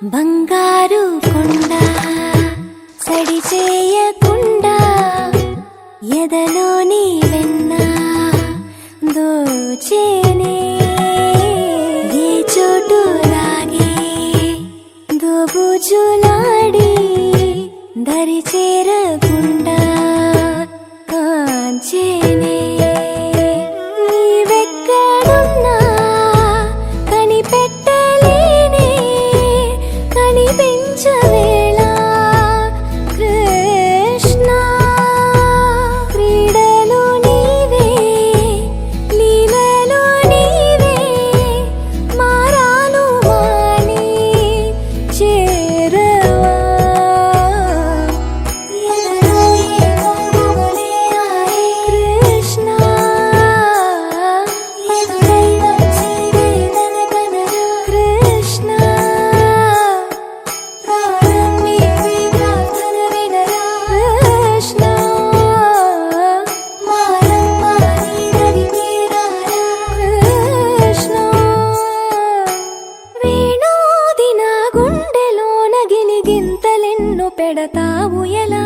బంగారు కొండ సడి చేయకుండా ఎదలోని వెన్న దోచేనే ఏ చోటు లాగే దోబుజులాడి దరి చేరకుండా కాంచేనే నీవెక్కడున్నా కనిపెట్టలేనే కనిపించవేళ కృష్ణ క్రీడలు నీవే లీలలు నీవే మారాను వాణి చేరవా ఎదలో ఏమో గుబులే ఆయే కృష్ణ ఎదురై వచ్చి వేదన కనరా కృష్ణ ప్రాణం నీవే ప్రార్థన వినరా కృష్ణ మారమ్మ నీ దరి చేరారా కృష్ణ వేణోది నా గుండెలోన గిలిగింతలెన్నో పెడతావు ఎలా